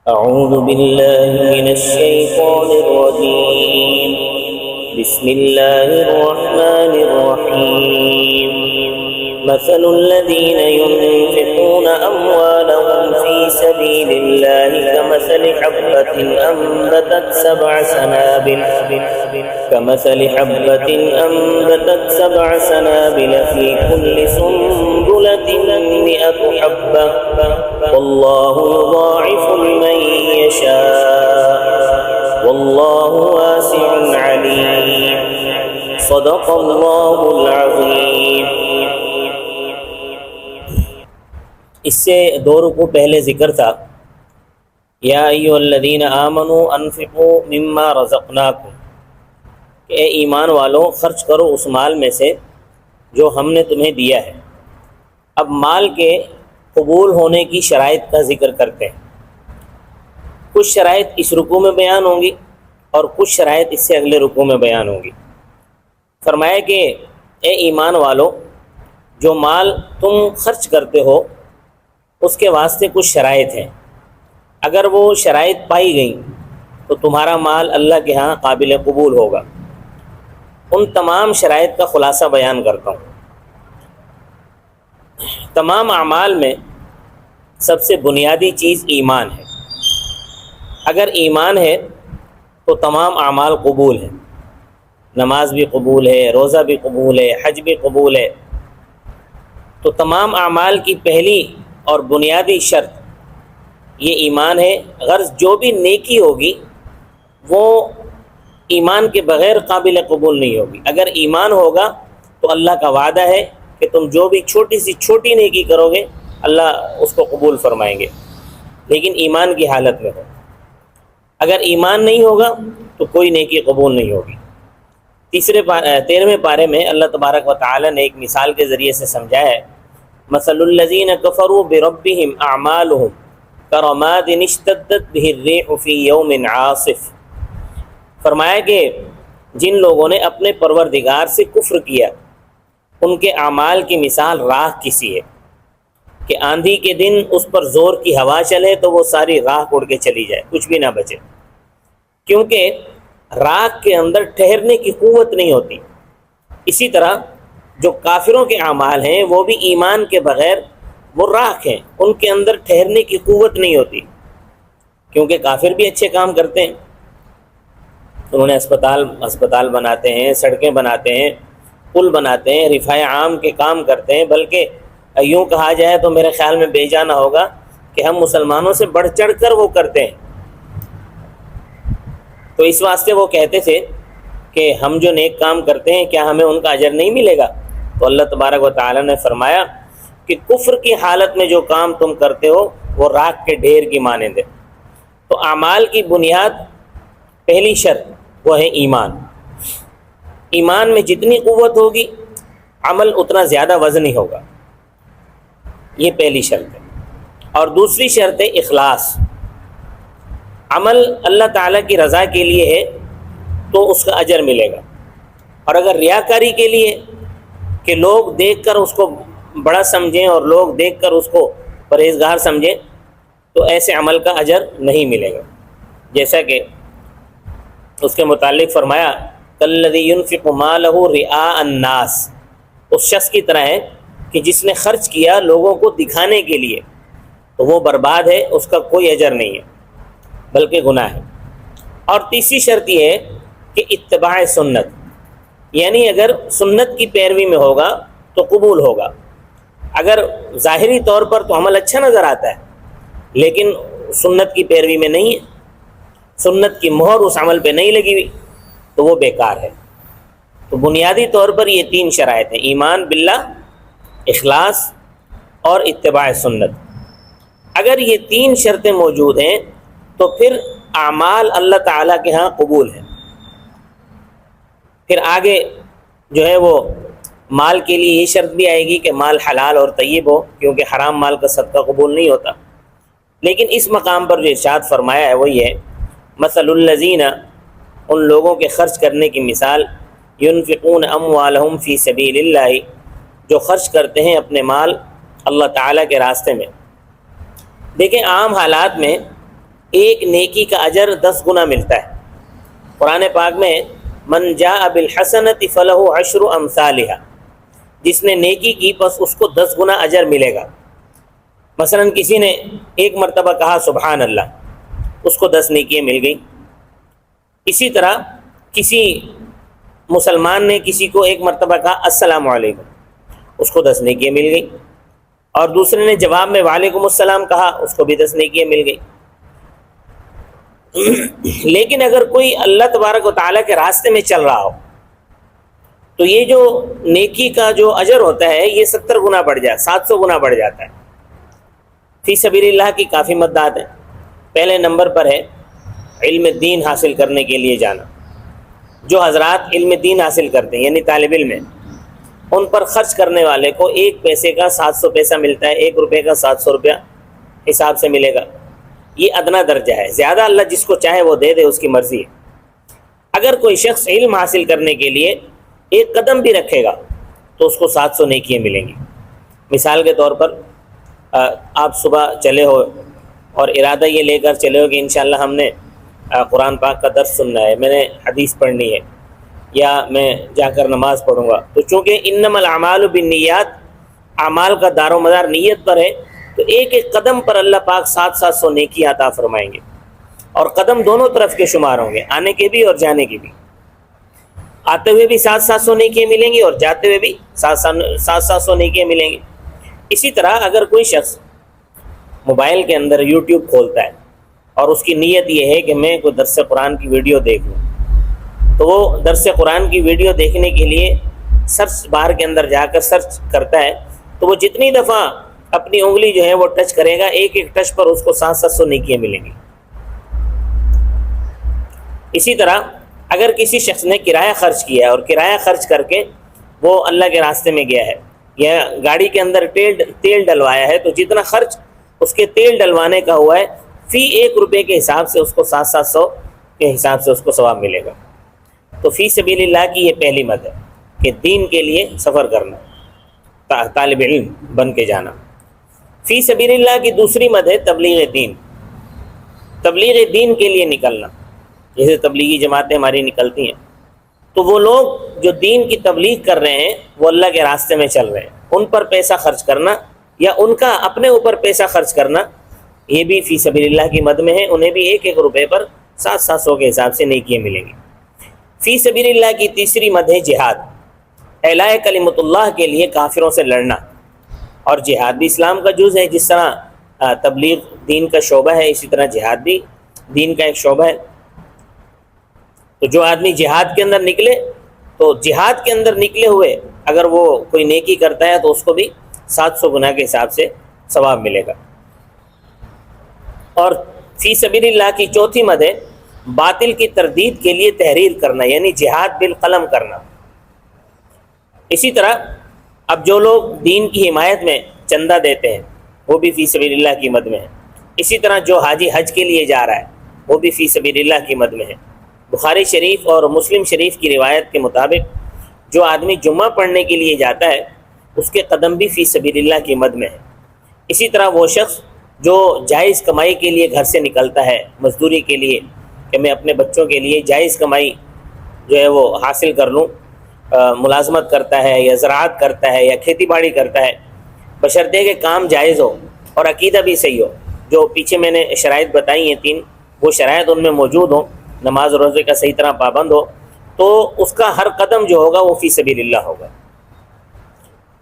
أعوذ بالله من الشيطان الرجيم. بسم الله الرحمن الرحيم. مثل الذين ينفقون أموالهم في سبيل الله كمثل حبة أنبتت سبع سنابل في كل سنبلة 100 حبة والله يضاعف لمن يشاء والله واسع عليم. صدق اللہ العظیم. اس سے 2 رکوع پہلے ذکر تھا یا ایھا الذین آمنوا انفقوا مما رزقناکم، کہ اے ایمان والو خرچ کرو اس مال میں سے جو ہم نے تمہیں دیا ہے. اب مال کے قبول ہونے کی شرائط کا ذکر کرتے ہیں. کچھ شرائط اس رکوع میں بیان ہوں گی اور کچھ شرائط اس سے اگلے رکوع میں بیان ہوں گی. فرمایا کہ اے ایمان والو، جو مال تم خرچ کرتے ہو اس کے واسطے کچھ شرائط ہیں. اگر وہ شرائط پائی گئیں تو تمہارا مال اللہ کے ہاں قابل قبول ہوگا. ان تمام شرائط کا خلاصہ بیان کرتا ہوں. تمام اعمال میں سب سے بنیادی چیز ایمان ہے. اگر ایمان ہے تو تمام اعمال قبول ہیں. نماز بھی قبول ہے، روزہ بھی قبول ہے، حج بھی قبول ہے. تو تمام اعمال کی پہلی اور بنیادی شرط یہ ایمان ہے. غرض جو بھی نیکی ہوگی وہ ایمان کے بغیر قابل قبول نہیں ہوگی. اگر ایمان ہوگا تو اللہ کا وعدہ ہے کہ تم جو بھی چھوٹی سی چھوٹی نیکی کرو گے اللہ اس کو قبول فرمائیں گے، لیکن ایمان کی حالت میں ہو. اگر ایمان نہیں ہوگا تو کوئی نیکی قبول نہیں ہوگی. 13ویں پارے میں اللہ تبارک و تعالی نے ایک مثال کے ذریعے سے سمجھایا ہے. مثل الذین کفروا بربہم اعمالہم کرماد اشتدت بہ الریح فی یوم عاصف. فرمایا کہ جن لوگوں نے اپنے پروردگار سے کفر کیا ان کے اعمال کی مثال راکھ کی سی ہے کہ آندھی کے دن اس پر زور کی ہوا چلے تو وہ ساری راکھ اڑ کے چلی جائے، کچھ بھی نہ بچے. کیونکہ راکھ کے اندر ٹھہرنے کی قوت نہیں ہوتی. اسی طرح جو کافروں کے اعمال ہیں وہ بھی ایمان کے بغیر وہ راکھ ہیں، ان کے اندر ٹھہرنے کی قوت نہیں ہوتی. کیونکہ کافر بھی اچھے کام کرتے ہیں، انہوں نے اسپتال بناتے ہیں، سڑکیں بناتے ہیں، پل بناتے ہیں، رفاع عام کے کام کرتے ہیں. بلکہ یوں کہا جائے تو میرے خیال میں بے جانا ہوگا کہ ہم مسلمانوں سے بڑھ چڑھ کر وہ کرتے ہیں. تو اس واسطے وہ کہتے تھے کہ ہم جو نیک کام کرتے ہیں کیا ہمیں ان کا اجر نہیں ملے گا؟ تو اللہ تبارک و تعالی نے فرمایا کہ کفر کی حالت میں جو کام تم کرتے ہو وہ راکھ کے ڈھیر کی مانند ہے. تو اعمال کی بنیاد پہلی شرط وہ ہے ایمان. ایمان میں جتنی قوت ہوگی عمل اتنا زیادہ وزنی ہوگا، یہ پہلی شرط ہے. اور دوسری شرط ہے اخلاص. عمل اللہ تعالیٰ کی رضا کے لیے ہے تو اس کا اجر ملے گا. اور اگر ریاکاری کے لیے کہ لوگ دیکھ کر اس کو بڑا سمجھیں اور لوگ دیکھ کر اس کو پرہیزگار سمجھیں تو ایسے عمل کا اجر نہیں ملے گا. جیسا کہ اس کے متعلق فرمایا کالذی ينفق مالہ رئاء الناس، اس شخص کی طرح ہے کہ جس نے خرچ کیا لوگوں کو دکھانے کے لیے تو وہ برباد ہے، اس کا کوئی اجر نہیں ہے بلکہ گناہ ہے. اور تیسری شرط یہ ہے کہ اتباع سنت، یعنی اگر سنت کی پیروی میں ہوگا تو قبول ہوگا. اگر ظاہری طور پر تو عمل اچھا نظر آتا ہے لیکن سنت کی پیروی میں نہیں ہے، سنت کی مہر اس عمل پہ نہیں لگی ہوئی تو وہ بیکار ہے. تو بنیادی طور پر یہ 3 شرائط ہیں: ایمان باللہ، اخلاص اور اتباع سنت. اگر یہ 3 شرطیں موجود ہیں تو پھر اعمال اللہ تعالیٰ کے ہاں قبول ہیں. پھر آگے جو ہے وہ مال کے لیے یہ شرط بھی آئے گی کہ مال حلال اور طیب ہو، کیونکہ حرام مال کا صدقہ قبول نہیں ہوتا. لیکن اس مقام پر جو ارشاد فرمایا ہے وہ یہ ہے مثل الذین، ان لوگوں کے خرچ کرنے کی مثال، ينفقون اموالہم فی سبیل اللہ، جو خرچ کرتے ہیں اپنے مال اللہ تعالیٰ کے راستے میں. دیکھیں عام حالات میں ایک نیکی کا اجر 10 گنا ملتا ہے۔ قرآن پاک میں من جاء بالحسنۃ فلہ عشر امثالھا، جس نے نیکی کی پس اس کو 10 گنا اجر ملے گا۔ مثلا کسی نے ایک مرتبہ کہا سبحان اللہ، اس کو 10 نیکیاں مل گئیں۔ اسی طرح کسی مسلمان نے کسی کو ایک مرتبہ کہا السلام علیکم، اس کو 10 نیکیاں مل گئیں، اور دوسرے نے جواب میں وعلیکم السلام کہا، اس کو بھی 10 نیکیاں مل گئیں۔ لیکن اگر کوئی اللہ تبارک و تعالیٰ کے راستے میں چل رہا ہو تو یہ جو نیکی کا جو اجر ہوتا ہے یہ 70 گنا بڑھ جاتا ہے، 700 گنا بڑھ جاتا ہے۔ فی سبیل اللہ کی کافی مدات ہیں۔ پہلے نمبر پر ہے علم دین حاصل کرنے کے لیے جانا۔ جو حضرات علم دین حاصل کرتے ہیں یعنی طالب علم ہیں، ان پر خرچ کرنے والے کو 1 پیسے کا 700 پیسہ ملتا ہے، 1 روپے کا 700 روپیہ حساب سے ملے گا۔ یہ ادنا درجہ ہے، زیادہ اللہ جس کو چاہے وہ دے دے، اس کی مرضی ہے۔ اگر کوئی شخص علم حاصل کرنے کے لیے 1 قدم بھی رکھے گا تو اس کو 700 نیکیاں ملیں گی۔ مثال کے طور پر آپ صبح چلے ہو اور ارادہ یہ لے کر چلے ہو کہ انشاءاللہ ہم نے قرآن پاک کا درس سننا ہے، میں نے حدیث پڑھنی ہے، یا میں جا کر نماز پڑھوں گا، تو چونکہ انما الاعمال بالنیات، اعمال کا دار و مدار نیت پر ہے، تو ایک ایک قدم پر اللہ پاک 700 نیکی عطا فرمائیں گے، اور قدم دونوں طرف کے شمار ہوں گے، آنے کے بھی اور جانے کے بھی۔ آتے ہوئے بھی 700 نیکیاں ملیں گی اور جاتے ہوئے بھی 700 نیکیاں ملیں گی۔ اسی طرح اگر کوئی شخص موبائل کے اندر یوٹیوب کھولتا ہے اور اس کی نیت یہ ہے کہ میں کوئی درس قرآن کی ویڈیو دیکھ لوں، تو وہ درس قرآن کی ویڈیو دیکھنے کے لیے سرچ بار کے اندر جا کر سرچ کرتا ہے، تو وہ جتنی دفعہ اپنی انگلی جو ہے وہ ٹچ کرے گا، ایک ایک ٹچ پر اس کو 700 نیکیاں ملیں گی۔ اسی طرح اگر کسی شخص نے کرایہ خرچ کیا ہے اور کرایہ خرچ کر کے وہ اللہ کے راستے میں گیا ہے، یا گاڑی کے اندر تیل ڈلوایا ہے، تو جتنا خرچ اس کے تیل ڈلوانے کا ہوا ہے، فی 1 روپے کے حساب سے اس کو 700 کے حساب سے اس کو ثواب ملے گا۔ تو فی سبیل اللہ کی یہ پہلی مد ہے کہ دین کے لیے سفر کرنا، طالب علم بن کے جانا۔ فی سبیل اللہ کی دوسری مد ہے تبلیغ دین، تبلیغ دین کے لیے نکلنا۔ جیسے تبلیغی جماعتیں ہماری نکلتی ہیں، تو وہ لوگ جو دین کی تبلیغ کر رہے ہیں وہ اللہ کے راستے میں چل رہے ہیں، ان پر پیسہ خرچ کرنا یا ان کا اپنے اوپر پیسہ خرچ کرنا، یہ بھی فی سبیل اللہ کی مد میں ہے۔ انہیں بھی 1 روپے پر 700 کے حساب سے نیکیاں ملیں گی۔ فی سبیل اللہ کی تیسری مد ہے جہاد، اعلاء کلمت اللہ کے لیے کافروں سے لڑنا۔ اور جہاد بھی اسلام کا جز ہے، جس طرح تبلیغ دین کا شعبہ ہے، اسی طرح جہاد بھی دین کا ایک شعبہ ہے۔ تو جو آدمی جہاد کے اندر نکلے، تو جہاد کے اندر نکلے ہوئے اگر وہ کوئی نیکی کرتا ہے تو اس کو بھی 700 گنا کے حساب سے ثواب ملے گا۔ اور فی سبیل اللہ کی چوتھی مد ہے باطل کی تردید کے لیے تحریر کرنا، یعنی جہاد بالقلم کرنا۔ اسی طرح اب جو لوگ دین کی حمایت میں چندہ دیتے ہیں وہ بھی فی سبیل اللہ کی مد میں ہے۔ اسی طرح جو حاجی حج کے لیے جا رہا ہے وہ بھی فی سبیل اللہ کی مد میں ہے۔ بخاری شریف اور مسلم شریف کی روایت کے مطابق جو آدمی جمعہ پڑھنے کے لیے جاتا ہے اس کے قدم بھی فی سبیل اللہ کی مد میں ہے۔ اسی طرح وہ شخص جو جائز کمائی کے لیے گھر سے نکلتا ہے، مزدوری کے لیے، کہ میں اپنے بچوں کے لیے جائز کمائی جو ہے وہ حاصل کر لوں، ملازمت کرتا ہے یا زراعت کرتا ہے یا کھیتی باڑی کرتا ہے، بشرطے کہ کام جائز ہو اور عقیدہ بھی صحیح ہو۔ جو پیچھے میں نے شرائط بتائی ہیں 3، وہ شرائط ان میں موجود ہوں، نماز اور روزے کا صحیح طرح پابند ہو، تو اس کا ہر قدم جو ہوگا وہ فی سبیل اللہ ہوگا۔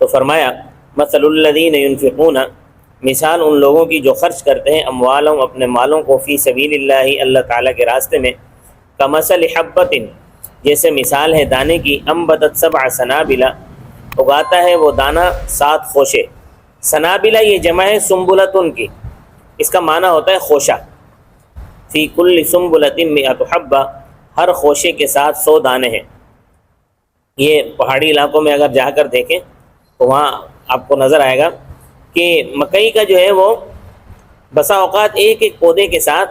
تو فرمایا مثل الذین ينفقون، مثال ان لوگوں کی جو خرچ کرتے ہیں اموالهم، اپنے مالوں کو، فی سبیل اللہ، اللہ تعالیٰ کے راستے میں، کمثل حبۃ، جیسے مثال ہے دانے کی، انبتت 7 سنابل، اگاتا ہے وہ دانہ 7 خوشے۔ سنابلہ یہ جمع ہے سنبلتن کی، اس کا معنی ہوتا ہے خوشہ۔ فی کل سنبلۃ 100 حبہ، ہر خوشے کے ساتھ 100 دانے ہیں۔ یہ پہاڑی علاقوں میں اگر جا کر دیکھیں تو وہاں آپ کو نظر آئے گا کہ مکئی کا جو ہے وہ بسا اوقات ایک ایک پودے کے ساتھ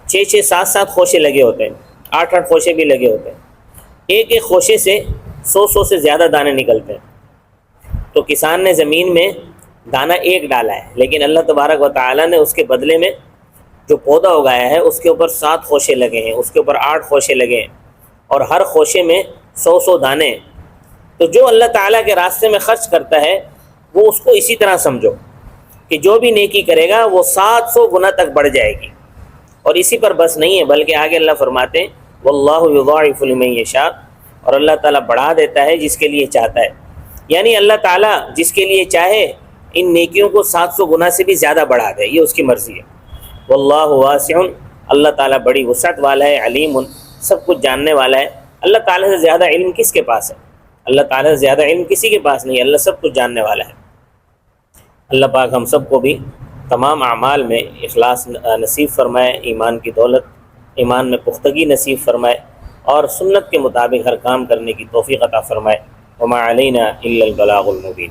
6 7 خوشے لگے ہوتے ہیں، 8 خوشے بھی لگے ہوتے ہیں، ایک ایک خوشے سے 100 سے زیادہ دانے نکلتے ہیں۔ تو کسان نے زمین میں دانہ ایک ڈالا ہے، لیکن اللہ تبارک و تعالیٰ نے اس کے بدلے میں جو پودا اگایا ہے اس کے اوپر 7 خوشے لگے ہیں، اس کے اوپر 8 خوشے لگے ہیں، اور ہر خوشے میں 100 دانے ہیں، تو جو اللہ تعالیٰ کے راستے میں خرچ کرتا ہے وہ اس کو اسی طرح سمجھو کہ جو بھی نیکی کرے گا وہ 700 گنا تک بڑھ جائے گی۔ اور اسی پر بس نہیں ہے، بلکہ آگے اللہ فرماتے ہیں واللہ یضاعف لمن یشاء، اور اللہ تعالیٰ بڑھا دیتا ہے جس کے لیے چاہتا ہے، یعنی اللہ تعالیٰ جس کے لیے چاہے ان نیکیوں کو 700 گنا سے بھی زیادہ بڑھا دے، یہ اس کی مرضی ہے۔ واللہ واسع، اللہ تعالیٰ بڑی وسعت والا ہے، علیم، سب کچھ جاننے والا ہے۔ اللہ تعالیٰ سے زیادہ علم کس کے پاس ہے؟ اللہ تعالیٰ سے زیادہ علم کسی کے پاس نہیں، اللہ سب کچھ جاننے والا ہے۔ اللہ پاک ہم سب کو بھی تمام اعمال میں اخلاص نصیب فرمائے، ایمان کی دولت، ایمان میں پختگی نصیب فرمائے، اور سنت کے مطابق ہر کام کرنے کی توفیق عطا فرمائے۔ وما علینا الا البلاغ المبین۔